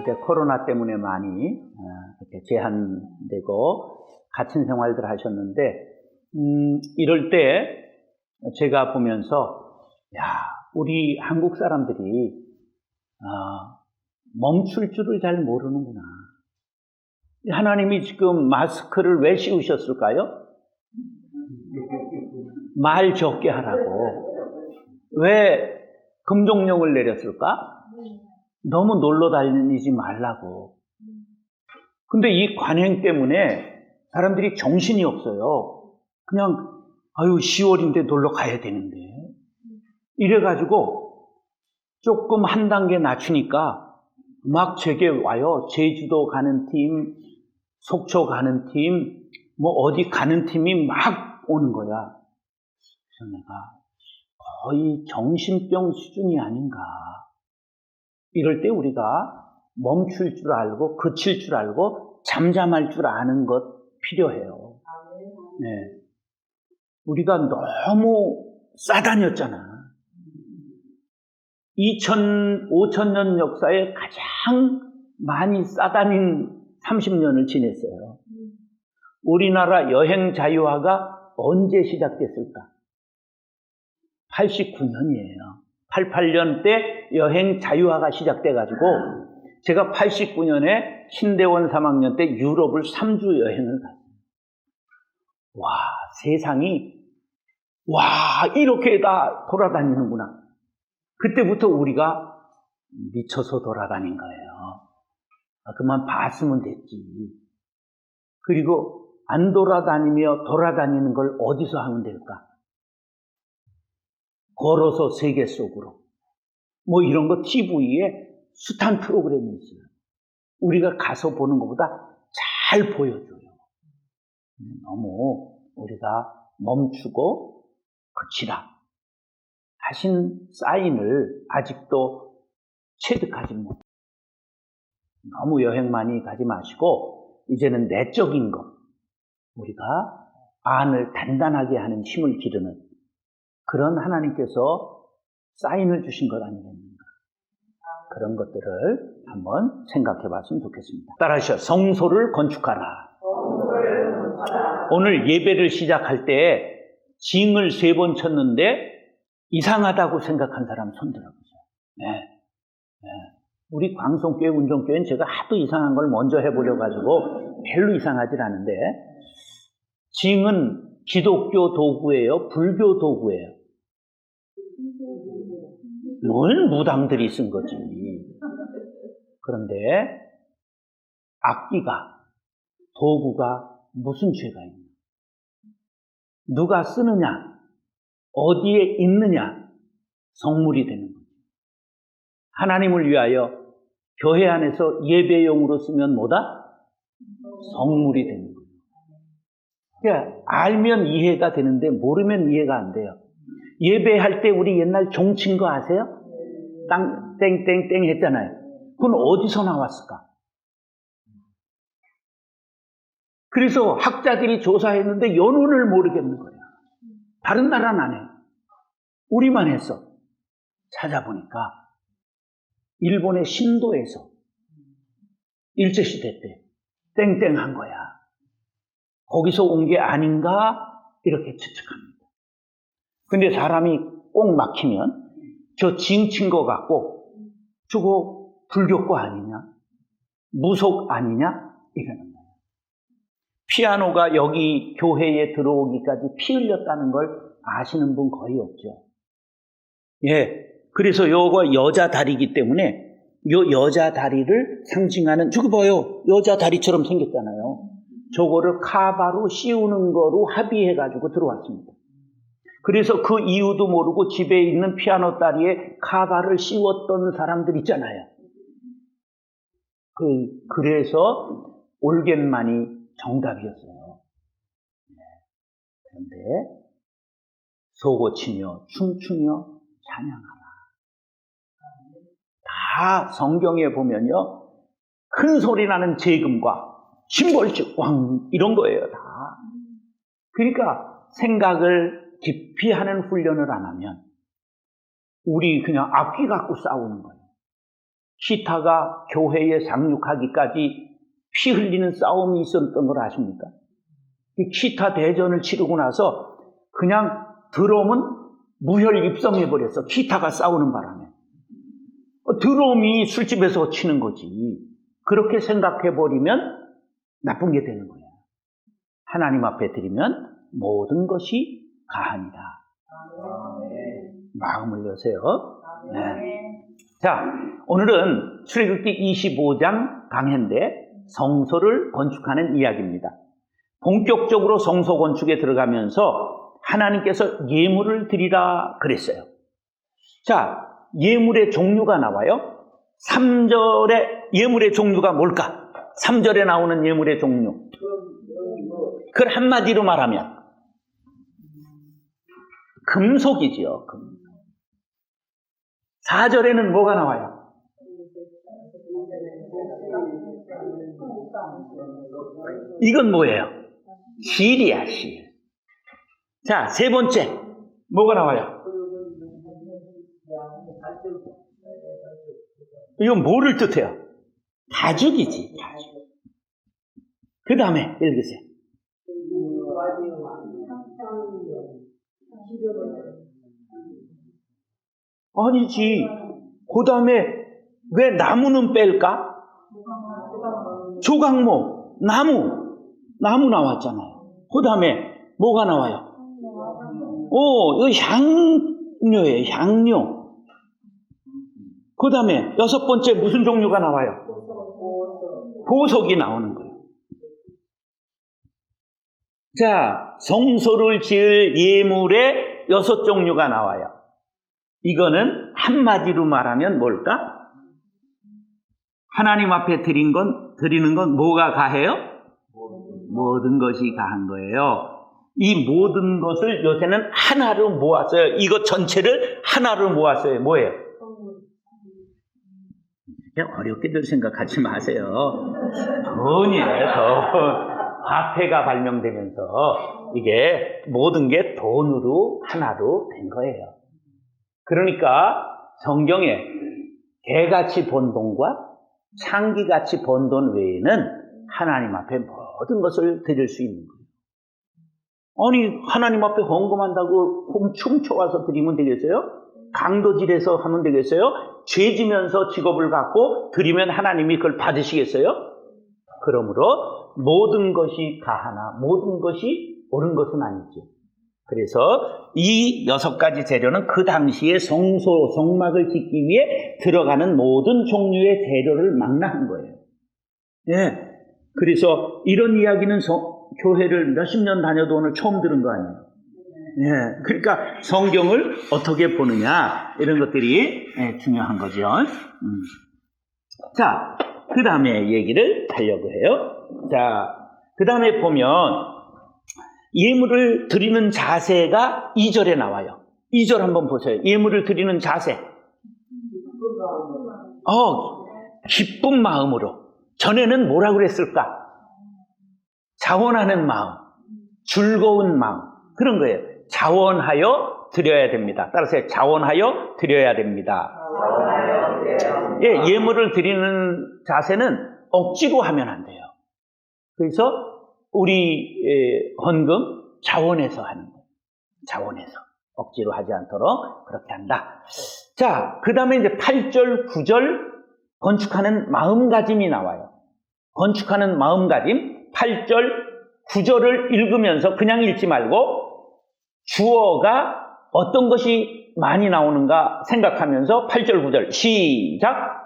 이제 코로나 때문에 많이 이렇게 제한되고 갇힌 생활들 하셨는데, 이럴 때 제가 보면서, 우리 한국 사람들이 멈출 줄을 잘 모르는구나. 하나님이 지금 마스크를 왜 씌우셨을까요? 말 적게 하라고. 왜 금종령을 내렸을까? 너무 놀러 다니지 말라고. 근데 이 관행 때문에 사람들이 정신이 없어요. 그냥 10월인데 놀러 가야 되는데. 이래가지고 조금 한 단계 낮추니까 막 제게 와요. 제주도 가는 팀, 속초 가는 팀, 어디 가는 팀이 막 오는 거야. 그래서 내가 거의 정신병 수준이 아닌가. 이럴 때 우리가 멈출 줄 알고, 그칠 줄 알고, 잠잠할 줄 아는 것 필요해요. 네. 우리가 너무 싸다녔잖아. 5,000년 역사에 가장 많이 싸다닌 30년을 지냈어요. 우리나라 여행 자유화가 언제 시작됐을까? 89년이에요. 88년 때 여행 자유화가 시작돼가지고 제가 89년에 신대원 3학년 때 유럽을 3주 여행을 갔어요. 와, 세상이 이렇게 다 돌아다니는구나. 그때부터 우리가 미쳐서 돌아다닌 거예요. 그만 봤으면 됐지. 그리고 안 돌아다니며 돌아다니는 걸 어디서 하면 될까? 걸어서 세계 속으로. 이런 거 TV에 숱한 프로그램이 있어요. 우리가 가서 보는 것보다 잘 보여줘요. 너무 우리가 멈추고 그치라 하신 사인을 아직도 체득하지 못해요. 너무 여행 많이 가지 마시고 이제는 내적인 것, 우리가 안을 단단하게 하는 힘을 기르는 그런 하나님께서 사인을 주신 것 아니겠는가. 그런 것들을 한번 생각해 봤으면 좋겠습니다. 따라하시죠. 성소를 건축하라. 오늘 예배를 시작할 때 징을 3번 쳤는데 이상하다고 생각한 사람 손 들어보세요. 네. 우리 광성교회, 운정교회는 제가 하도 이상한 걸 먼저 해보려고 가지고 별로 이상하질 않은데, 징은 기독교 도구예요? 불교 도구예요? 뭘 무당들이 쓴 거지. 그런데 악기가, 도구가 무슨 죄가 있냐? 누가 쓰느냐? 어디에 있느냐? 성물이 되는 거죠. 하나님을 위하여 교회 안에서 예배용으로 쓰면 뭐다? 성물이 되는 거예요. 그러니까 알면 이해가 되는데 모르면 이해가 안 돼요. 예배할 때 우리 옛날 종친 거 아세요? 땡땡땡 했잖아요. 그건 어디서 나왔을까? 그래서 학자들이 조사했는데 연원을 모르겠는 거예요. 다른 나라는 안 해요. 우리만 했어. 찾아보니까 일본의 신도에서 일제시대 때 땡땡한 거야. 거기서 온 게 아닌가 이렇게 추측합니다. 근데 사람이 꼭 막히면 저 징친 거 같고 저거 불교 거 아니냐? 무속 아니냐? 이러는 거예요. 피아노가 여기 교회에 들어오기까지 피 흘렸다는 걸 아시는 분 거의 없죠. 그래서 요거 여자 다리이기 때문에 요 여자 다리를 상징하는, 저거 봐요. 여자 다리처럼 생겼잖아요. 저거를 카바로 씌우는 거로 합의해가지고 들어왔습니다. 그래서 그 이유도 모르고 집에 있는 피아노 다리에 카바를 씌웠던 사람들 있잖아요. 그래서 올갯만이 정답이었어요. 그런데 소고치며 춤추며 찬양하라. 다 성경에 보면요, 큰 소리 나는 재금과 심벌집 왕 이런 거예요. 다. 그러니까 생각을 깊이 하는 훈련을 안 하면 우리 그냥 악기 갖고 싸우는 거예요. 키타가 교회에 상륙하기까지 피 흘리는 싸움이 있었던 걸 아십니까? 이 키타 대전을 치르고 나서 그냥 드럼은 무혈 입성해버렸어. 키타가 싸우는 바람에. 드럼이 술집에서 치는 거지. 그렇게 생각해버리면 나쁜 게 되는 거야. 하나님 앞에 드리면 모든 것이 가하니라. 마음을 여세요. 네. 자, 오늘은 출애굽기 25장 강해인데 성소를 건축하는 이야기입니다. 본격적으로 성소 건축에 들어가면서 하나님께서 예물을 드리라 그랬어요. 자, 예물의 종류가 나와요. 3절에 예물의 종류가 뭘까? 3절에 나오는 예물의 종류. 그걸 한마디로 말하면 금속이지요. 금속. 4절에는 뭐가 나와요? 이건 뭐예요? 실이야, 실. 자, 세 번째 뭐가 나와요? 이건 뭐를 뜻해요? 가죽이지, 가죽. 그 다음에 읽으세요. 아니지. 그 다음에 왜 나무는 뺄까? 조각목, 나무 나왔잖아요. 그 다음에 뭐가 나와요? 이거 향료예요, 향료. 그 다음에 6번째 무슨 종류가 나와요? 보석이 나오는 거예요. 자, 성소를 지을 예물의 6종류가 나와요. 이거는 한마디로 말하면 뭘까? 하나님 앞에 드리는 건 뭐가 가해요? 모든 것이 가한 거예요. 이 모든 것을 요새는 하나로 모았어요. 이것 전체를 하나로 모았어요. 뭐예요? 그냥 어렵게들 생각하지 마세요. 돈이에요, 돈. 화폐가 발명되면서 이게 모든 게 돈으로 하나로 된 거예요. 그러니까 성경에 개같이 번 돈과 창기같이 번 돈 외에는 하나님 앞에 모든 것을 드릴 수 있는 거예요. 아니, 하나님 앞에 헌금한다고 춤춰와서 드리면 되겠어요? 강도질해서 하면 되겠어요? 죄 지면서 직업을 갖고 드리면 하나님이 그걸 받으시겠어요? 그러므로 모든 것이 가하나 모든 것이 옳은 것은 아니죠. 그래서 이 6가지 재료는 그 당시에 성소, 성막을 짓기 위해 들어가는 모든 종류의 재료를 망라한 거예요. 예. 그래서 이런 이야기는 교회를 몇십 년 다녀도 오늘 처음 들은 거 아니에요. 예. 그러니까 성경을 어떻게 보느냐, 이런 것들이 중요한 거죠. 자, 그 다음에 얘기를 하려고 해요. 자, 그 다음에 보면 예물을 드리는 자세가 2절에 나와요. 2절 한번 보세요. 예물을 드리는 자세. 기쁜 마음으로. 전에는 뭐라고 그랬을까? 자원하는 마음, 즐거운 마음, 그런 거예요. 자원하여 드려야 됩니다. 따라서 자원하여 드려야 됩니다. 예, 예물을 드리는 자세는 억지로 하면 안 돼요. 그래서 우리 헌금 자원해서 하는 거예요. 자원해서. 억지로 하지 않도록 그렇게 한다. 자, 그 다음에 이제 8절, 9절 건축하는 마음가짐이 나와요. 건축하는 마음가짐, 8절, 9절을 읽으면서 그냥 읽지 말고 주어가 어떤 것이 많이 나오는가 생각하면서 8절, 9절 시작!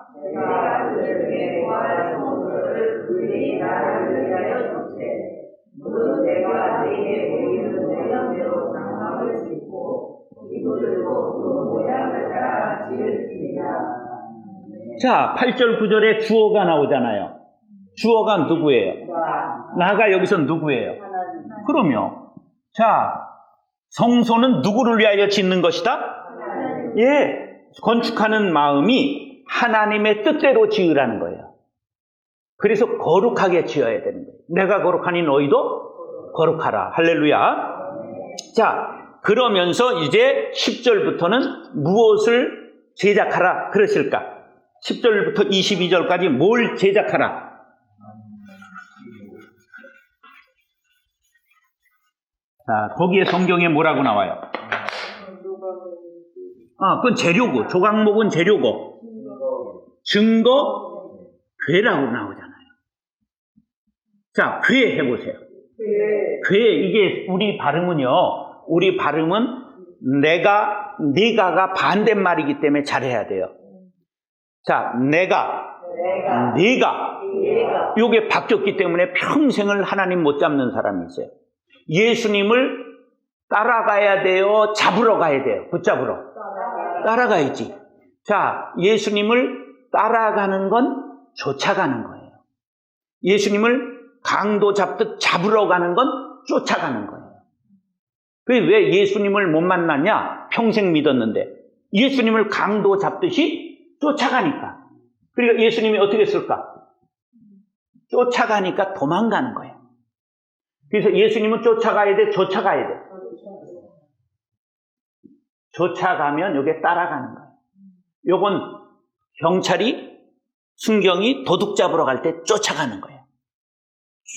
자, 8절, 9절에 주어가 나오잖아요. 주어가 누구예요? 나가 여기서 누구예요? 그러면 자, 성소는 누구를 위하여 짓는 것이다? 예, 건축하는 마음이 하나님의 뜻대로 지으라는 거예요. 그래서 거룩하게 지어야 되는 거예요. 내가 거룩하니 너희도 거룩하라. 할렐루야. 자, 그러면서 이제 10절부터는 무엇을 제작하라 그러실까? 10절부터 22절까지 뭘 제작하라. 자, 거기에 성경에 뭐라고 나와요? 그건 재료고, 조각목은 재료고, 증거, 괴라고 나오잖아요. 자, 괴 해보세요. 괴, 이게 우리 발음은 내가가 반대말이기 때문에 잘해야 돼요. 자, 내가, 요게 바뀌었기 때문에 평생을 하나님 못 잡는 사람이 있어요. 예수님을 따라가야 돼요? 잡으러 가야 돼요? 붙잡으러? 따라가야지. 자, 예수님을 따라가는 건 쫓아가는 거예요. 예수님을 강도 잡듯 잡으러 가는 건 쫓아가는 거예요. 그게 왜 예수님을 못 만났냐? 평생 믿었는데. 예수님을 강도 잡듯이 쫓아가니까. 그러니까 예수님이 어떻게 했을까? 쫓아가니까 도망가는 거예요. 그래서 예수님은 쫓아가야 돼, 쫓아가야 돼. 쫓아가면 요게 따라가는 거예요. 요건 경찰이, 순경이 도둑 잡으러 갈 때 쫓아가는 거예요.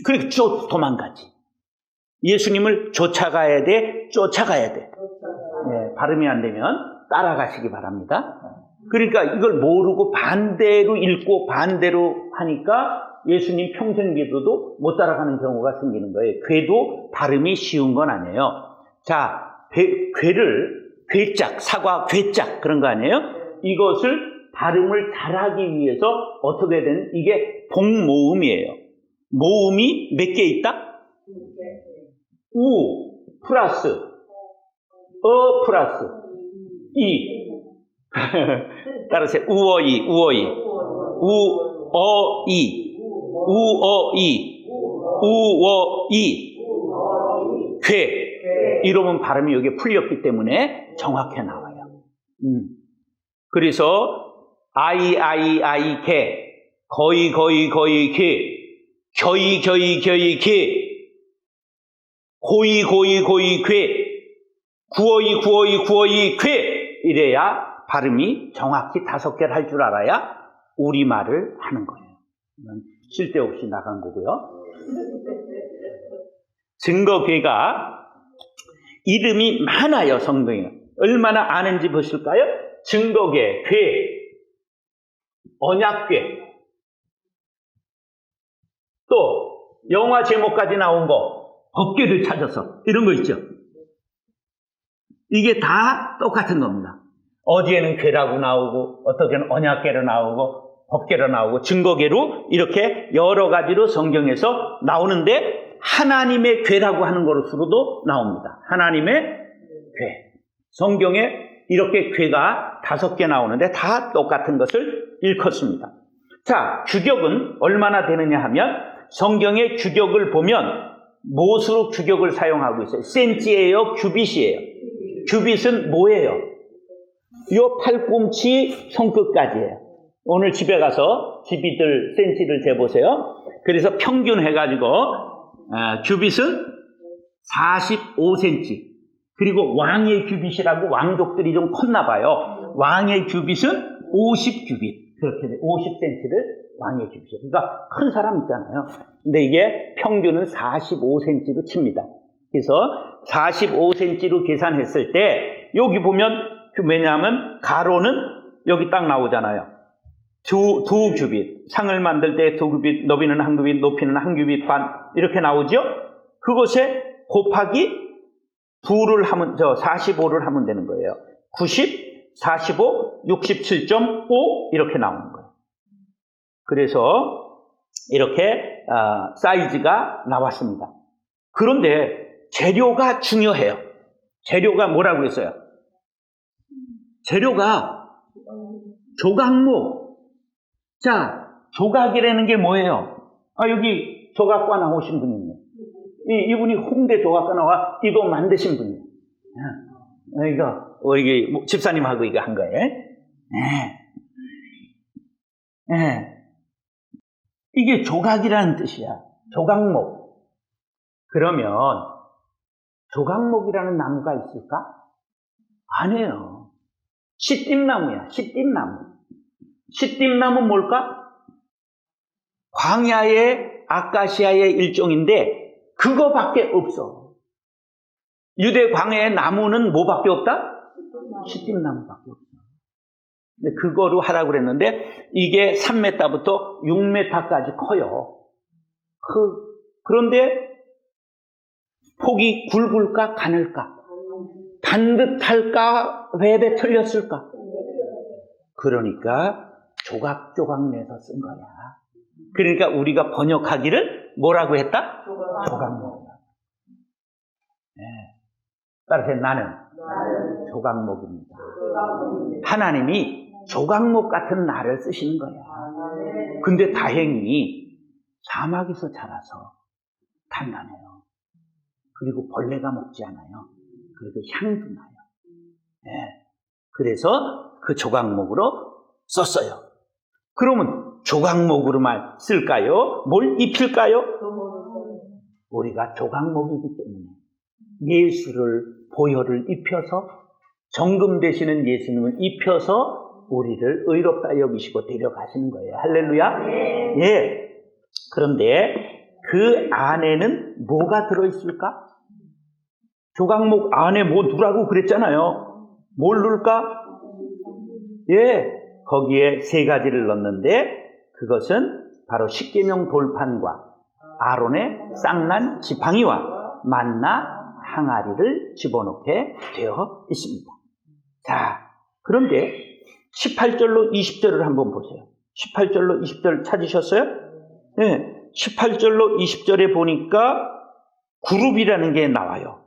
그러니까 도망가지. 예수님을 쫓아가야 돼, 쫓아가야 돼. 네, 발음이 안 되면 따라가시기 바랍니다. 그러니까 이걸 모르고 반대로 읽고 반대로 하니까 예수님 평생 믿어도 못 따라가는 경우가 생기는 거예요. 괴도 발음이 쉬운 건 아니에요. 자, 괴짝, 사과 괴짝 그런 거 아니에요? 이것을 발음을 잘하기 위해서 어떻게 되는, 이게 복모음이에요. 모음이 몇 개 있다? 우 플러스 어 플러스 이 따라서 우어이 우어이 우어이 우어이 우어이 괴 이러면 발음이 여기에 풀렸기 때문에 정확히 나와요. 그래서 아이 개 거의 개 겨이 개 고이 괴 구어이 괴 이래야 발음이 정확히 5개를 할 줄 알아야 우리말을 하는 거예요. 쓸데없이 나간 거고요. 증거괴가 이름이 많아요. 성경에 얼마나 아는지 보실까요? 증거괴, 괴, 언약괴, 또 영화 제목까지 나온 거 법궤를 찾아서 이런 거 있죠. 이게 다 똑같은 겁니다. 어디에는 괴라고 나오고 어떻게는 언약궤로 나오고 법궤로 나오고 증거궤로 이렇게 여러 가지로 성경에서 나오는데 하나님의 괴라고 하는 것으로도 나옵니다. 하나님의 괴. 성경에 이렇게 괴가 5개 나오는데 다 똑같은 것을 일컫습니다. 자, 규격은 얼마나 되느냐 하면 성경의 규격을 보면 못으로 규격을 사용하고 있어요. 센치예요? 규빗이에요? 규빗은 뭐예요? 요 팔꿈치 손끝까지예요. 오늘 집에 가서 집이들 센치를 재보세요. 그래서 평균 해가지고 규빗은 45cm. 그리고 왕의 규빗이라고 왕족들이 좀 컸나 봐요. 왕의 규빗은 50규빗. 그렇게 돼. 50cm를 왕의 규빗이에요. 그러니까 큰 사람 있잖아요. 근데 이게 평균은 45cm로 칩니다. 그래서 45cm로 계산했을 때 여기 보면 왜냐하면 가로는 여기 딱 나오잖아요. 두 규빗. 상을 만들 때 2규빗, 너비는 1규빗, 높이는 1규빗 반 이렇게 나오죠. 그것에 곱하기 45를 하면 되는 거예요. 90, 45, 67.5 이렇게 나오는 거예요. 그래서 이렇게 사이즈가 나왔습니다. 그런데 재료가 중요해요. 재료가 뭐라고 했어요? 재료가 조각목. 자, 조각이라는 게 뭐예요? 여기 조각과 나오신 분이 있네. 이분이 홍대 조각과 나와 이거 만드신 분이에요. 이거 우리 집사님하고 이거 한 거예요. 이게 조각이라는 뜻이야. 조각목. 그러면 조각목이라는 나무가 있을까? 아니에요. 시띠나무야. 시띠나무. 시띠나무 뭘까? 광야의 아카시아의 일종인데 그거밖에 없어. 유대 광야의 나무는 뭐밖에 없다? 시띠나무밖에 없어. 근데 그거로 하라고 그랬는데 이게 3m부터 6m까지 커요. 그런데 폭이 굵을까 가늘까? 반듯할까? 왜 틀렸을까? 그러니까 조각조각 내서 쓴 거야. 그러니까 우리가 번역하기를 뭐라고 했다? 조각목. 네. 따라서 나는 조각목입니다. 하나님이 조각목 같은 나를 쓰시는 거야. 근데 다행히 사막에서 자라서 단단해요. 그리고 벌레가 먹지 않아요. 그리고 향도 나요. 네. 그래서 그 조각목으로 썼어요. 그러면 조각목으로만 쓸까요? 뭘 입힐까요? 우리가 조각목이기 때문에 예수를 보혈을 입혀서 정금 되시는 예수님을 입혀서 우리를 의롭다 여기시고 데려가시는 거예요. 할렐루야. 예. 그런데 그 안에는 뭐가 들어있을까? 조각목 안에 뭐 두라고 그랬잖아요. 뭘 넣을까? 예, 거기에 3가지를 넣는데 그것은 바로 십계명 돌판과 아론의 쌍난 지팡이와 만나 항아리를 집어넣게 되어 있습니다. 자, 그런데 18절로 20절을 한번 보세요. 18절로 20절 찾으셨어요? 네, 18절로 20절에 보니까 그룹이라는 게 나와요.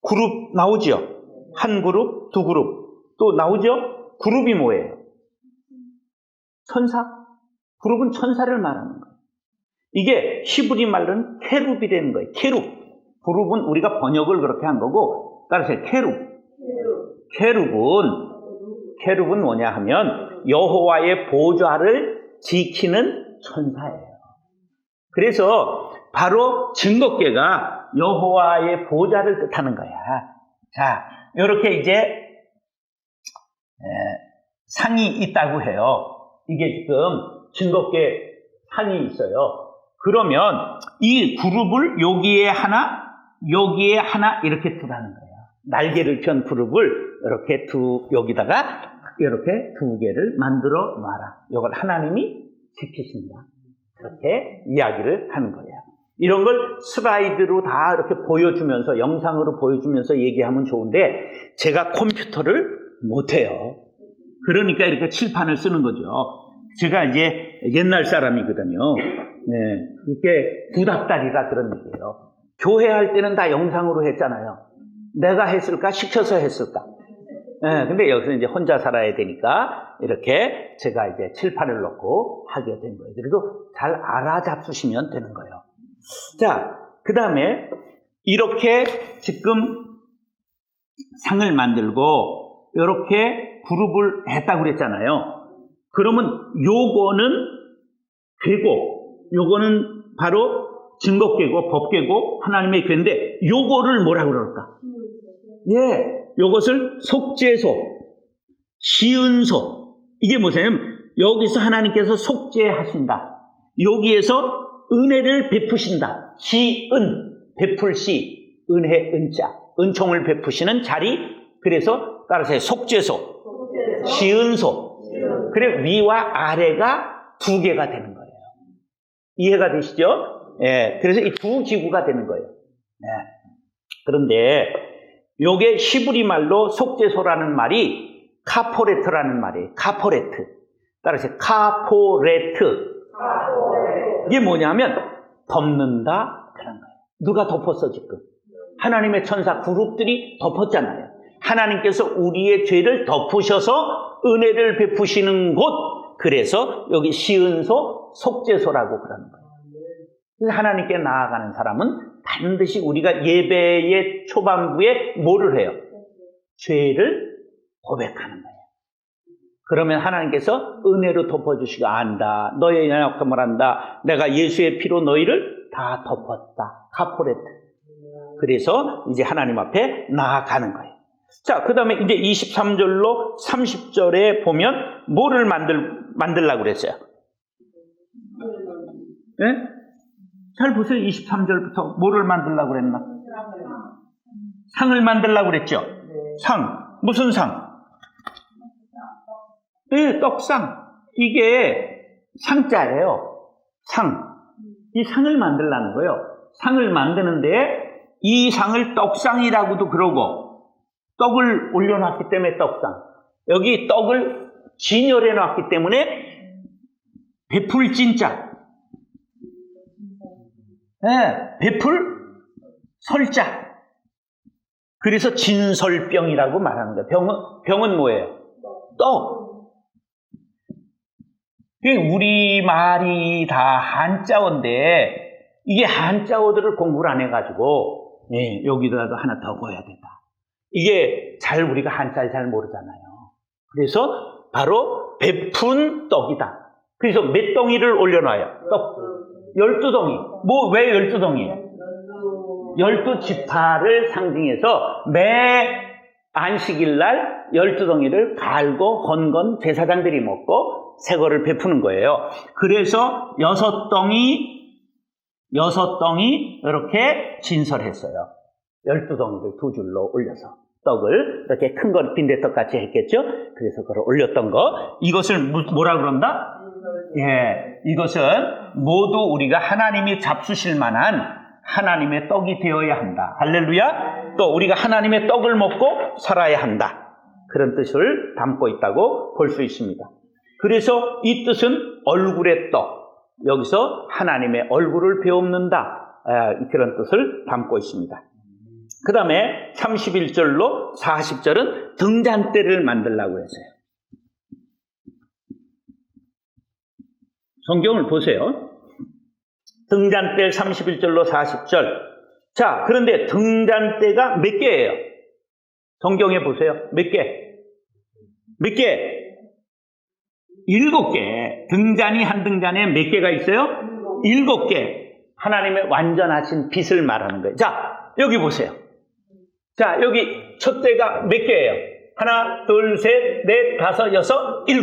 그룹 나오죠? 한 그룹, 두 그룹. 또 나오죠? 그룹이 뭐예요? 천사? 그룹은 천사를 말하는 거예요. 이게 히브리 말로는 케룹이라는 거예요. 케룹. 그룹은 우리가 번역을 그렇게 한 거고, 따라서 케룹. 케룹은 뭐냐 하면 여호와의 보좌를 지키는 천사예요. 그래서 바로 증거궤가 여호와의 보좌를 뜻하는 거야. 자, 이렇게 이제 상이 있다고 해요. 이게 지금 증거궤 상이 있어요. 그러면 이 그룹을 여기에 하나 이렇게 두라는 거예요. 날개를 편 그룹을 이렇게 여기다가 이렇게 2개를 만들어 놔라. 이걸 하나님이 지키신다. 그렇게 이야기를 하는 거예요. 이런 걸 슬라이드로 다 이렇게 보여주면서, 영상으로 보여주면서 얘기하면 좋은데, 제가 컴퓨터를 못해요. 그러니까 이렇게 칠판을 쓰는 거죠. 제가 이제 옛날 사람이거든요. 네, 이게 구닥다리라 그런 얘기예요. 교회 할 때는 다 영상으로 했잖아요. 내가 했을까? 시켜서 했을까? 네, 근데 여기서 이제 혼자 살아야 되니까 이렇게 제가 이제 칠판을 넣고 하게 된 거예요. 그리고 잘 알아잡수시면 되는 거예요. 자, 그 다음에 이렇게 지금 상을 만들고 이렇게 그룹을 했다고 그랬잖아요. 그러면 요거는 궤고, 요거는 바로 증거궤고 법궤고 하나님의 궤인데 요거를 뭐라고 그럴까? 예, 요것을 속죄소, 시은소. 이게 뭐냐면 여기서 하나님께서 속죄하신다. 여기에서 은혜를 베푸신다. 시은, 베풀 시, 은혜 은자, 은총을 베푸시는 자리. 그래서 따라서 속죄소, 시은소. 그래 위와 아래가 2개가 되는 거예요. 이해가 되시죠? 예, 그래서 이 2기구가 되는 거예요. 예. 그런데 요게 히브리 말로 속죄소라는 말이 카포레트라는 말이에요. 카포레트. 따라서 카포레트. 이게 뭐냐면 덮는다 그런 거예요. 누가 덮었어 지금? 하나님의 천사 그룹들이 덮었잖아요. 하나님께서 우리의 죄를 덮으셔서 은혜를 베푸시는 곳. 그래서 여기 시은소, 속죄소라고 그러는 거예요. 그래서 하나님께 나아가는 사람은 반드시 우리가 예배의 초반부에 뭐를 해요? 죄를 고백하는 거예요. 그러면 하나님께서 은혜로 덮어주시고 안다. 너의 연약함을 안다. 내가 예수의 피로 너희를 다 덮었다. 카포레트. 그래서 이제 하나님 앞에 나아가는 거예요. 자, 그 다음에 이제 23절로 30절에 보면 뭐를 만들라고 그랬어요? 네? 잘 보세요. 23절부터 뭐를 만들라고 그랬나? 상을 만들라고 그랬죠? 상. 무슨 상? 네, 떡상. 이게 상자예요. 상. 이 상을 만들라는 거예요. 상을 만드는데 이 상을 떡상이라고도 그러고 떡을 올려놨기 때문에 떡상. 여기 떡을 진열해 놨기 때문에 베풀 진짜. 네, 베풀 설자. 그래서 진설병이라고 말하는 거예요. 병은 뭐예요? 떡. 우리말이 다 한자어인데 이게 한자어들을 공부를 안 해가지고 여기다도 하나 더 넣어야 된다. 이게 우리가 한자를 잘 모르잖아요. 그래서 바로 베푼 떡이다. 그래서 몇 덩이를 올려놔요? 떡 12덩이. 왜 12덩이에요? 12지파를 상징해서 매 안식일날 12덩이를 갈고 헌건 제사장들이 먹고 새 거를 베푸는 거예요. 그래서 6덩이 이렇게 진설했어요. 12덩이를 두 줄로 올려서 떡을 이렇게 큰 걸 빈대떡 같이 했겠죠. 그래서 그걸 올렸던 거, 이것을 뭐라 그런다? 예, 이것은 모두 우리가 하나님이 잡수실 만한 하나님의 떡이 되어야 한다. 할렐루야. 또 우리가 하나님의 떡을 먹고 살아야 한다. 그런 뜻을 담고 있다고 볼 수 있습니다. 그래서 이 뜻은 얼굴의 떡, 여기서 하나님의 얼굴을 배웁는다, 그런 뜻을 담고 있습니다. 그 다음에 31절로 40절은 등잔대를 만들라고 했어요. 성경을 보세요. 등잔대 31절로 40절. 자, 그런데 등잔대가 몇 개예요? 성경에 보세요. 몇 개? 몇 개? 7개. 등잔이 한 등잔에 몇 개가 있어요? 7개. 하나님의 완전하신 빛을 말하는 거예요. 자, 여기 보세요. 자, 여기 첫 대가 몇 개예요? 하나, 둘, 셋, 넷, 다섯, 여섯, 7.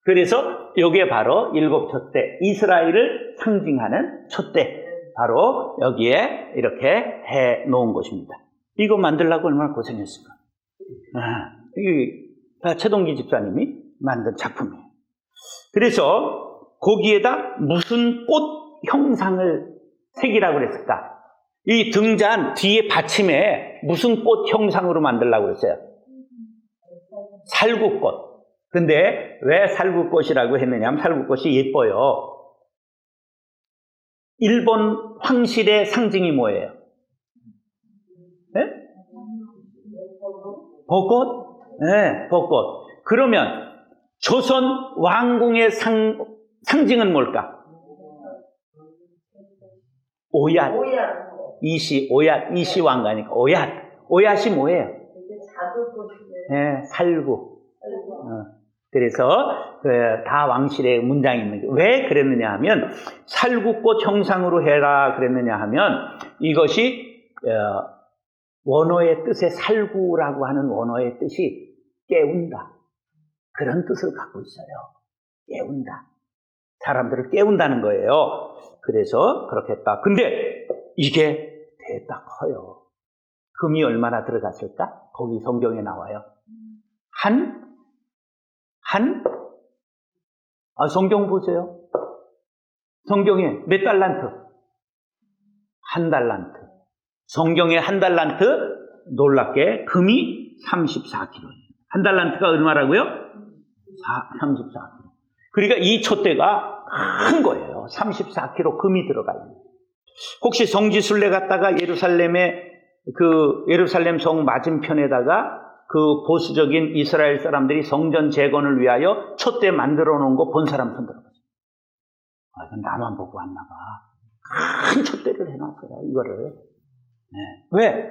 그래서 이게 바로 7촛대, 이스라엘을 상징하는 촛대, 바로 여기에 이렇게 해 놓은 것입니다. 이거 만들려고 얼마나 고생했을까? 이게 다 최동기 집사님이 만든 작품이에요. 그래서 거기에다 무슨 꽃 형상을 새기라고 그랬을까? 이 등잔 뒤에 받침에 무슨 꽃 형상으로 만들려고 그랬어요? 살구꽃. 근데 왜 살구꽃이라고 했느냐 하면 살구꽃이 예뻐요. 일본 황실의 상징이 뭐예요? 네? 벚꽃? 네, 벚꽃. 그러면 조선 왕궁의 상징은 뭘까? 오얏. 오얏, 이시 왕가니까 오얏이 뭐예요? 네, 살구. 그래서 다 왕실의 문장이 있는 거예요. 왜 그랬느냐 하면 살구꽃 형상으로 해라 그랬느냐 하면 이것이 원어의 뜻의 살구라고 하는 원어의 뜻이 깨운다. 그런 뜻을 갖고 있어요. 깨운다. 사람들을 깨운다는 거예요. 그래서 그렇게 했다. 근데 이게 됐다 커요. 금이 얼마나 들어갔을까? 거기 성경에 나와요. 성경 보세요. 성경에 몇 달란트? 1달란트. 성경에 1달란트, 놀랍게 금이 34kg예요. 1달란트가 얼마라고요? 34kg. 그러니까 이 촛대가 큰 거예요. 34kg 금이 들어가요. 혹시 성지순례 갔다가 예루살렘 성 맞은편에다가 그 보수적인 이스라엘 사람들이 성전 재건을 위하여 촛대 만들어 놓은 거 본 사람 손 들어보세요. 이건 나만 보고 왔나 봐. 큰 촛대를 해놨어요, 이거를. 네. 왜?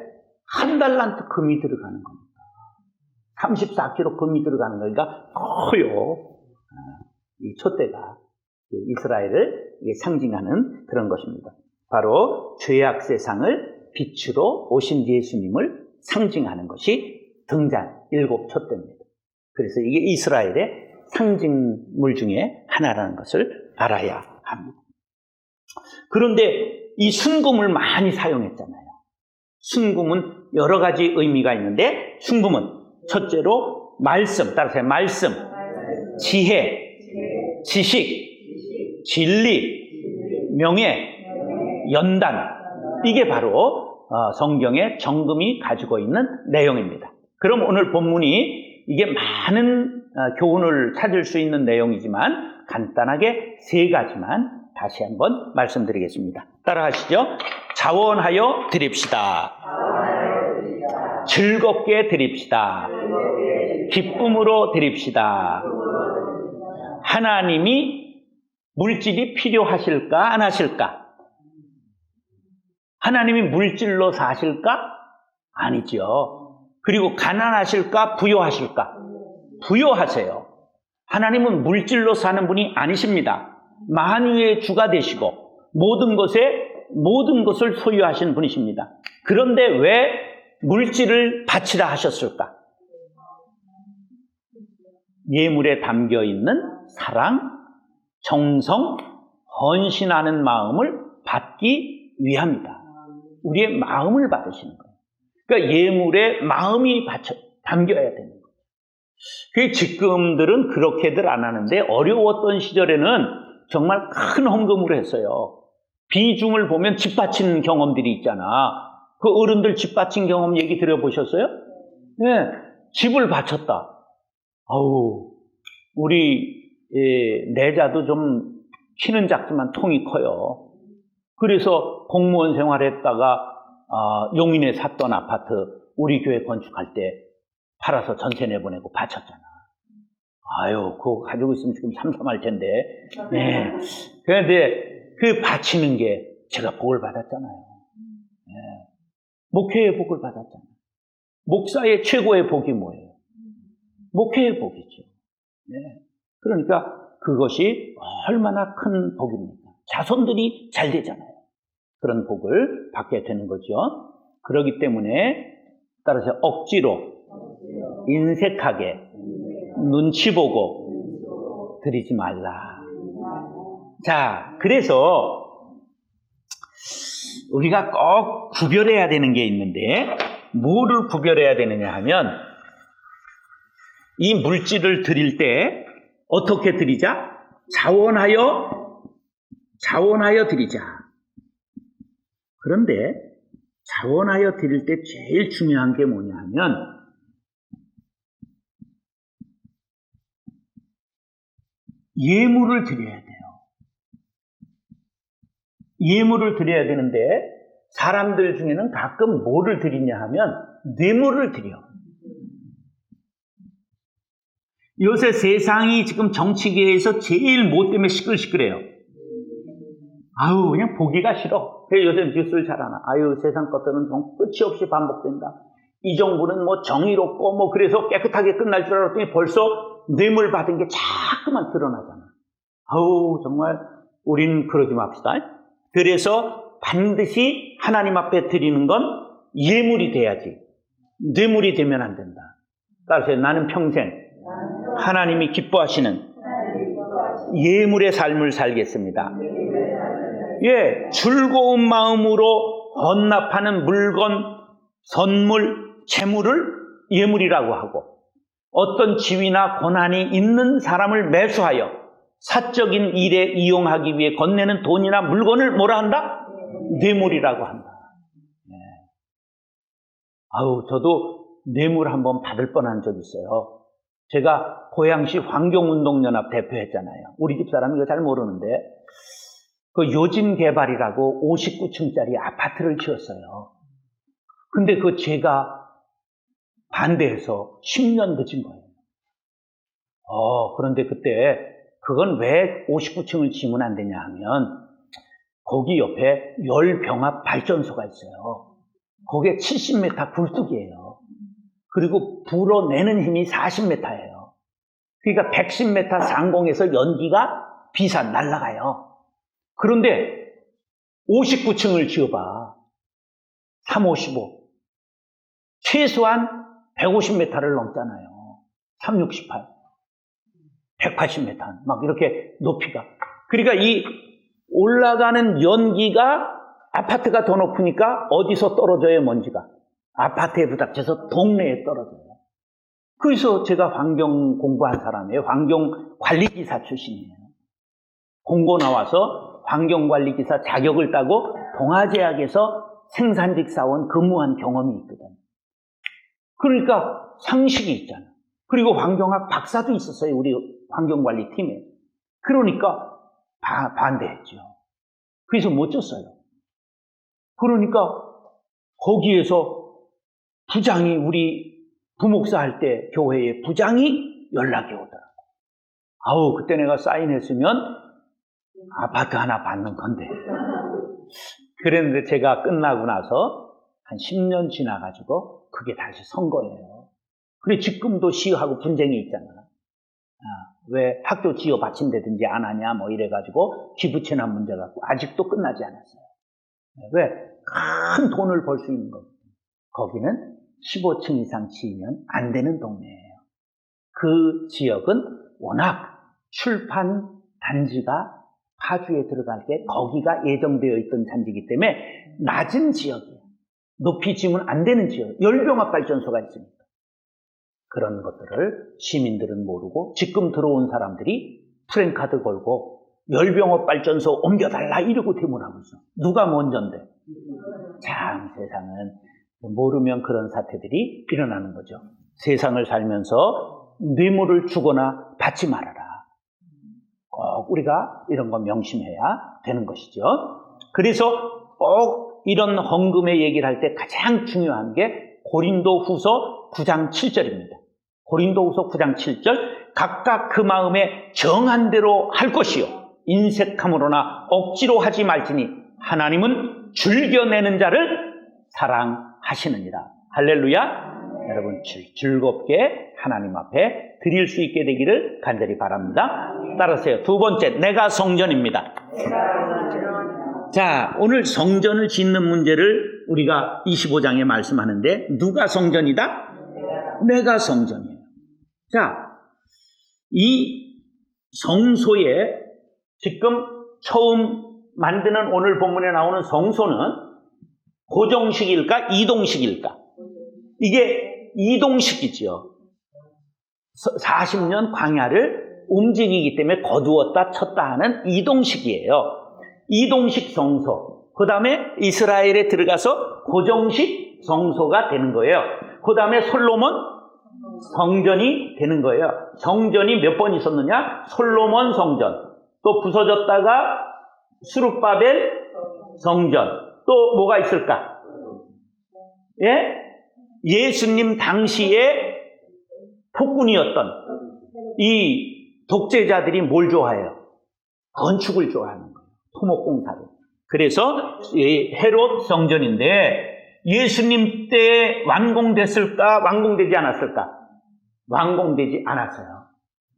1달란트 금이 들어가는 겁니다. 34kg 금이 들어가는 거니까 커요. 이 촛대가 이스라엘을 상징하는 그런 것입니다. 바로 죄악 세상을 빛으로 오신 예수님을 상징하는 것이 등잔, 7촛대입니다. 그래서 이게 이스라엘의 상징물 중에 하나라는 것을 알아야 합니다. 그런데 이 순금을 많이 사용했잖아요. 순금은 여러 가지 의미가 있는데, 순금은 첫째로 말씀, 따라서 말씀, 지혜, 지식, 진리, 명예, 연단, 이게 바로 성경의 정금이 가지고 있는 내용입니다. 그럼 오늘 본문이 이게 많은 교훈을 찾을 수 있는 내용이지만 간단하게 3가지만 다시 한번 말씀드리겠습니다. 따라하시죠. 자원하여 드립시다. 즐겁게 드립시다. 기쁨으로 드립시다. 하나님이 물질이 필요하실까 안 하실까? 하나님이 물질로 사실까? 아니죠. 그리고 가난하실까? 부요하실까? 부요하세요. 하나님은 물질로 사는 분이 아니십니다. 만유의 주가 되시고 모든 것을 소유하신 분이십니다. 그런데 왜 물질을 바치라 하셨을까? 예물에 담겨 있는 사랑, 정성, 헌신하는 마음을 받기 위함이다. 우리의 마음을 받으시는 거예요. 그러니까 예물에 마음이 담겨야 되는 거예요. 그 지금들은 그렇게들 안 하는데 어려웠던 시절에는 정말 큰 헌금을 했어요. 비중을 보면 집 바친 경험들이 있잖아. 그 어른들 집 바친 경험 얘기 들어보셨어요? 네, 집을 바쳤다. 우리 내자도 좀 키는 작지만 통이 커요. 그래서 공무원 생활했다가 용인에 샀던 아파트 우리 교회 건축할 때 팔아서 전세 내보내고 바쳤잖아. 그거 가지고 있으면 지금 삼삼할 텐데. 네. 그런데 그 바치는 게 제가 복을 받았잖아요. 네. 목회의 복을 받았잖아요. 목사의 최고의 복이 뭐예요? 목회의 복이죠. 네. 그러니까 그것이 얼마나 큰 복입니까? 자손들이 잘 되잖아요. 그런 복을 받게 되는 거죠. 그렇기 때문에 따라서 억지로 인색하게 눈치 보고 드리지 말라. 자, 그래서 우리가 꼭 구별해야 되는 게 있는데 뭐를 구별해야 되느냐 하면 이 물질을 드릴 때 어떻게 드리자? 자원하여 드리자. 그런데 자원하여 드릴 때 제일 중요한 게 뭐냐 하면 예물을 드려야 돼요. 예물을 드려야 되는데 사람들 중에는 가끔 뭐를 드리냐 하면 뇌물을 드려. 요새 세상이 지금 정치계에서 제일 뭐 때문에 시끌시끌해요. 그냥 보기가 싫어. 그래서 요새 뉴스를 잘 안 하. 세상 것들은 끝이 없이 반복된다. 이 정부는 뭐 정의롭고 뭐 그래서 깨끗하게 끝날 줄 알았더니 벌써 뇌물 받은 게 자꾸만 드러나잖아. 정말 우리는 그러지 맙시다. 그래서 반드시 하나님 앞에 드리는 건 예물이 돼야지. 뇌물이 되면 안 된다. 따라서 나는 평생 하나님이 기뻐하시는 예물의 삶을 살겠습니다. 즐거운 마음으로 헌납하는 물건, 선물, 재물을 예물이라고 하고 어떤 지위나 권한이 있는 사람을 매수하여 사적인 일에 이용하기 위해 건네는 돈이나 물건을 뭐라 한다? 뇌물이라고 한다. 저도 뇌물 한번 받을 뻔한 적 있어요. 제가 고양시 환경운동연합 대표했잖아요. 우리 집 사람이 이거 잘 모르는데 그 요진개발이라고 59층짜리 아파트를 지었어요. 근데 그 제가 반대해서 10년 늦은 거예요. 그런데 그때 그건 왜 59층을 지으면 안 되냐 하면 거기 옆에 열병합 발전소가 있어요. 거기에 70m 굴뚝이에요. 그리고 불어내는 힘이 40m예요. 그러니까 110m 상공에서 연기가 비산 날아가요. 그런데 59층을 지어봐. 355. 최소한 150m를 넘잖아요. 368, 180m 막 이렇게 높이가. 그러니까 이 올라가는 연기가 아파트가 더 높으니까 어디서 떨어져요, 먼지가? 아파트에 부닥쳐서 동네에 떨어져요. 그래서 제가 환경 공부한 사람이에요. 환경관리기사 출신이에요. 공고 나와서 환경관리기사 자격을 따고 동아제약에서 생산직 사원 근무한 경험이 있거든. 그러니까 상식이 있잖아. 그리고 환경학 박사도 있었어요, 우리 환경관리팀에. 그러니까 반대했죠. 그래서 못 줬어요. 그러니까 거기에서 부장이, 우리 부목사 할 때 교회에 부장이 연락이 오더라고. 아우, 그때 내가 사인했으면 아파트 하나 받는 건데. 그랬는데 제가 끝나고 나서 한 10년 지나가지고 그게 다시 선 거예요. 그래, 지금도 시하고 분쟁이 있잖아. 왜 학교 지어 바친다든지 안 하냐, 뭐 이래가지고 기부채납 문제 갖고 아직도 끝나지 않았어요. 왜? 큰 돈을 벌 수 있는 겁니다. 거기는 15층 이상 지으면 안 되는 동네예요. 그 지역은 워낙 출판 단지가 파주에 들어갈 때 거기가 예정되어 있던 단지이기 때문에 낮은 지역이에요. 높이 지으면 안 되는 지역. 열병합 발전소가 있으니까. 그런 것들을 시민들은 모르고 지금 들어온 사람들이 프랜카드 걸고 열병합 발전소 옮겨달라 이러고 대문하고 있어. 누가 먼저인데? 참, 세상은 모르면 그런 사태들이 일어나는 거죠. 세상을 살면서 뇌물을 주거나 받지 말아라. 꼭 우리가 이런 거 명심해야 되는 것이죠. 그래서 꼭 이런 헌금의 얘기를 할 때 가장 중요한 게 고린도후서 9장 7절입니다. 고린도후서 9장 7절, 각각 그 마음에 정한 대로 할 것이요 인색함으로나 억지로 하지 말지니 하나님은 즐겨내는 자를 사랑하시느니라. 할렐루야. 여러분 즐겁게 하나님 앞에 드릴 수 있게 되기를 간절히 바랍니다. 따라서요. 두 번째, 내가 성전입니다. 자, 오늘 성전을 짓는 문제를 우리가 25장에 말씀하는데 누가 성전이다? 내가 성전이에요. 자, 이 성소에 지금 처음 만드는 오늘 본문에 나오는 성소는 고정식일까? 이동식일까? 이게 이동식이지요. 40년 광야를 움직이기 때문에 거두었다 쳤다 하는 이동식이에요. 이동식 성소. 그 다음에 이스라엘에 들어가서 고정식 성소가 되는 거예요. 그 다음에 솔로몬 성전이 되는 거예요. 성전이 몇 번 있었느냐? 솔로몬 성전. 또 부서졌다가 스룹바벨 성전. 또 뭐가 있을까? 예? 예수님 당시에 폭군이었던 이 독재자들이 뭘 좋아해요? 건축을 좋아하는 거예요. 토목공사를. 그래서 헤롯 성전인데 예수님 때 완공됐을까? 완공되지 않았을까? 완공되지 않았어요.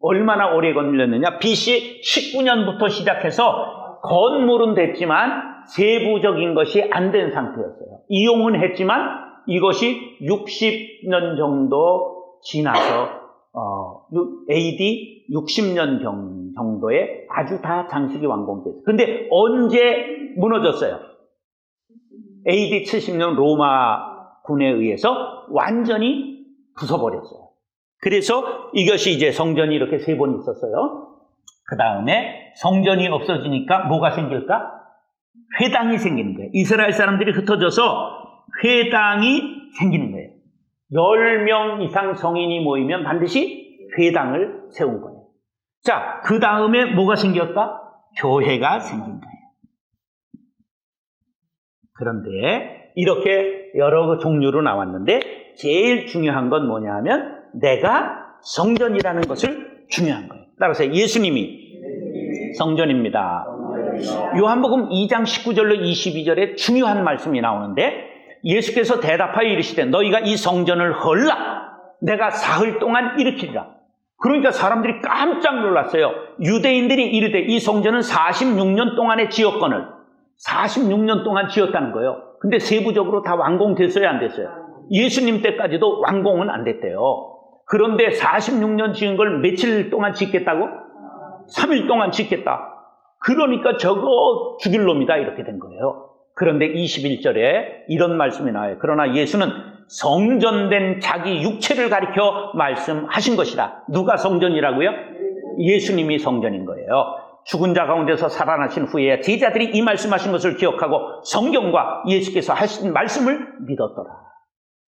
얼마나 오래 걸렸느냐? BC 19년부터 시작해서 건물은 됐지만 세부적인 것이 안 된 상태였어요. 이용은 했지만 이것이 60년 정도 지나서 AD 60년 정도에 아주 다 장식이 완공됐어요. 근데 언제 무너졌어요? AD 70년 로마군에 의해서 완전히 부숴버렸어요. 그래서 이것이 이제 성전이 이렇게 3번 있었어요. 그 다음에 성전이 없어지니까 뭐가 생길까? 회당이 생기는 거예요. 이스라엘 사람들이 흩어져서 회당이 생기는 거예요. 10명 이상 성인이 모이면 반드시 회당을 세운 거예요. 자, 그 다음에 뭐가 생겼다? 교회가 생긴 거예요. 그런데 이렇게 여러 종류로 나왔는데 제일 중요한 건 뭐냐 하면 내가 성전이라는 것을 중요한 거예요. 따라서 예수님이 성전입니다. 요한복음 2장 19절로 22절에 중요한 말씀이 나오는데 예수께서 대답하여 이르시되 너희가 이 성전을 헐라 내가 사흘 동안 일으키리라. 그러니까 사람들이 깜짝 놀랐어요. 유대인들이 이르되 이 성전은 46년 동안의 지었건을 46년 동안 지었다는 거예요. 근데 세부적으로 다 완공됐어요, 안 됐어요? 예수님 때까지도 완공은 안 됐대요. 그런데 46년 지은 걸 며칠 동안 짓겠다고? 3일 동안 짓겠다. 그러니까 저거 죽일 놈이다 이렇게 된 거예요. 그런데 21절에 이런 말씀이 나와요. 그러나 예수는 성전된 자기 육체를 가리켜 말씀하신 것이다. 누가 성전이라고요? 예수님이 성전인 거예요. 죽은 자 가운데서 살아나신 후에 제자들이 이 말씀하신 것을 기억하고 성경과 예수께서 하신 말씀을 믿었더라.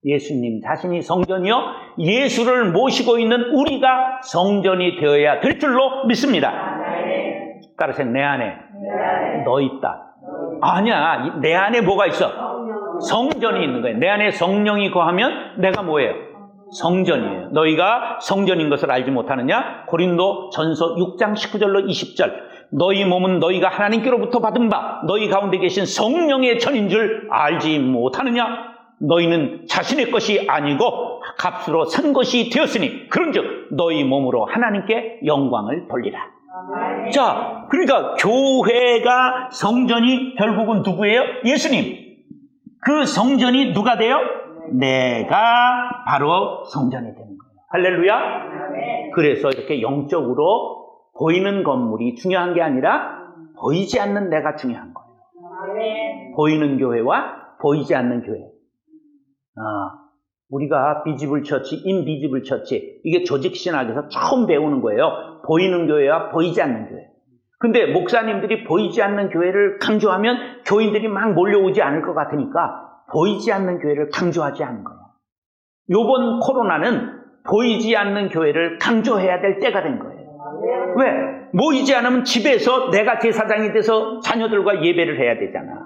예수님 자신이 성전이요, 예수를 모시고 있는 우리가 성전이 되어야 될 줄로 믿습니다. 따라서 내 안에 너 있다. 아니야, 내 안에 뭐가 있어? 성전이 있는 거예요. 내 안에 성령이 거하면 내가 뭐예요? 성전이에요. 너희가 성전인 것을 알지 못하느냐? 고린도 전서 6장 19절로 20절. 너희 몸은 너희가 하나님께로부터 받은 바 너희 가운데 계신 성령의 전인 줄 알지 못하느냐? 너희는 자신의 것이 아니고 값으로 산 것이 되었으니 그런즉 너희 몸으로 하나님께 영광을 돌리라. 자, 그러니까 교회가 성전이 결국은 누구예요? 예수님. 그 성전이 누가 돼요? 내가 바로 성전이 되는 거예요. 할렐루야. 그래서 이렇게 영적으로 보이는 건물이 중요한 게 아니라 보이지 않는 내가 중요한 거예요. 보이는 교회와 보이지 않는 교회. 우리가 비지블 처치, 인비지블 처치, 이게 조직신학에서 처음 배우는 거예요. 보이는 교회와 보이지 않는 교회. 근데 목사님들이 보이지 않는 교회를 강조하면 교인들이 막 몰려오지 않을 것 같으니까 보이지 않는 교회를 강조하지 않은 거예요. 요번 코로나는 보이지 않는 교회를 강조해야 될 때가 된 거예요. 왜? 모이지 않으면 집에서 내가 제사장이 돼서 자녀들과 예배를 해야 되잖아.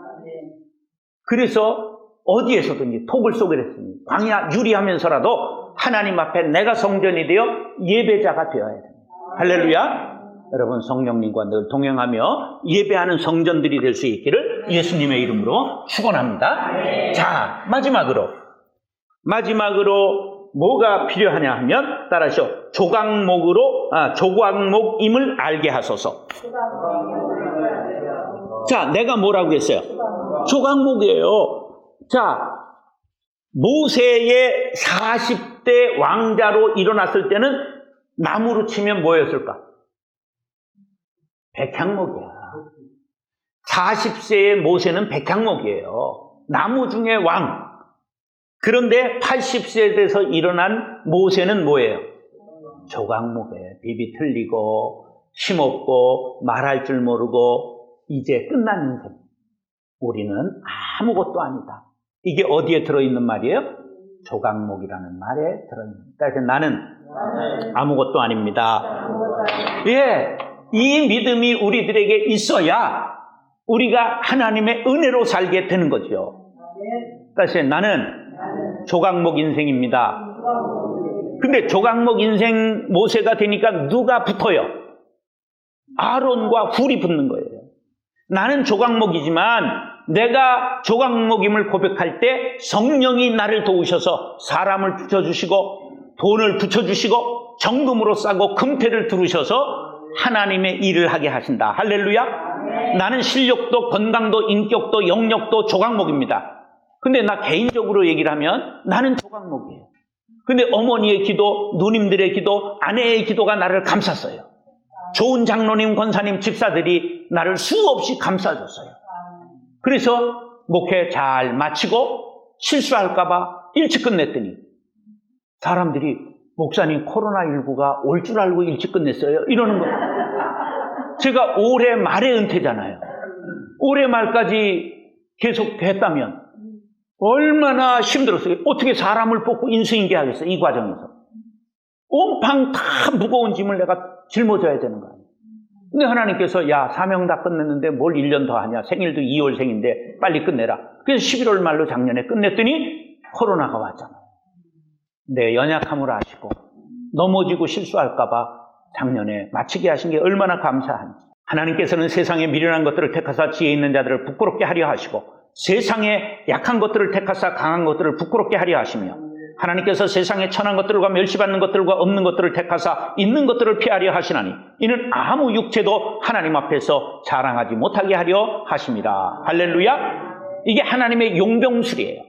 그래서 어디에서든지 톡을 쏘기랬으니 광야 유리하면서라도 하나님 앞에 내가 성전이 되어 예배자가 되어야 됩니다. 할렐루야. 여러분 성령님과 늘 동행하며 예배하는 성전들이 될 수 있기를 예수님의 이름으로 축원합니다. 자, 마지막으로 뭐가 필요하냐 하면 따라서 조각목임을 알게 하소서. 자, 내가 뭐라고 했어요? 조각목이에요. 자, 모세의 40대 왕자로 일어났을 때는 나무로 치면 뭐였을까? 백향목이야. 40세의 모세는 백향목이에요. 나무 중에 왕. 그런데 80세에 돼서 일어난 모세는 뭐예요? 조각목이에요. 비비 틀리고 힘없고 말할 줄 모르고 이제 끝난 인생. 우리는 아무것도 아니다. 이게 어디에 들어있는 말이에요? 조각목이라는 말에 들어있는. 그래서 나는 아무것도 아닙니다. 예, 이 믿음이 우리들에게 있어야 우리가 하나님의 은혜로 살게 되는 거죠. 그래서 나는 조각목 인생입니다. 근데 조각목 인생 모세가 되니까 누가 붙어요? 아론과 훌이 붙는 거예요. 나는 조각목이지만 내가 조각목임을 고백할 때 성령이 나를 도우셔서 사람을 붙여주시고 돈을 붙여주시고 정금으로 싸고 금태를 두르셔서 하나님의 일을 하게 하신다. 할렐루야. 나는 실력도 건강도 인격도 영역도 조각목입니다. 근데 나 개인적으로 얘기를 하면 나는 조각목이에요. 근데 어머니의 기도, 누님들의 기도, 아내의 기도가 나를 감쌌어요. 좋은 장로님, 권사님, 집사들이 나를 수없이 감싸줬어요. 그래서 목회 잘 마치고 실수할까봐 일찍 끝냈더니 사람들이 목사님 코로나19가 올 줄 알고 일찍 끝냈어요. 이러는 거예요. 제가 올해 말에 은퇴잖아요. 올해 말까지 계속 했다면 얼마나 힘들었어요. 어떻게 사람을 뽑고 인수인계 하겠어요. 이 과정에서. 온팡 다 무거운 짐을 내가 짊어져야 되는 거예요. 근데 하나님께서 야, 사명 다 끝냈는데 뭘 1년 더 하냐. 생일도 2월생인데 빨리 끝내라. 그래서 11월 말로 작년에 끝냈더니 코로나가 왔잖아요. 내 연약함을 아시고 넘어지고 실수할까 봐 작년에 마치게 하신 게 얼마나 감사한지. 하나님께서는 세상에 미련한 것들을 택하사 지혜 있는 자들을 부끄럽게 하려 하시고 세상에 약한 것들을 택하사 강한 것들을 부끄럽게 하려 하시며 하나님께서 세상에 천한 것들과 멸시받는 것들과 없는 것들을 택하사 있는 것들을 피하려 하시나니 이는 아무 육체도 하나님 앞에서 자랑하지 못하게 하려 하심이라. 할렐루야. 이게 하나님의 용병술이에요.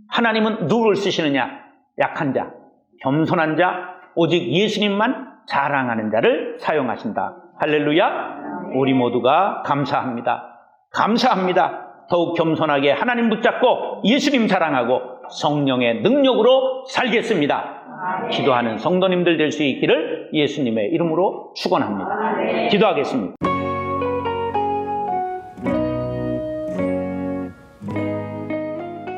하나님은 누구를 쓰시느냐? 약한 자, 겸손한 자, 오직 예수님만 자랑하는 자를 사용하신다. 할렐루야. 우리 모두가 감사합니다. 감사합니다. 더욱 겸손하게 하나님 붙잡고 예수님 자랑하고 성령의 능력으로 살겠습니다. 기도하는 성도님들 될 수 있기를 예수님의 이름으로 축원합니다. 기도하겠습니다.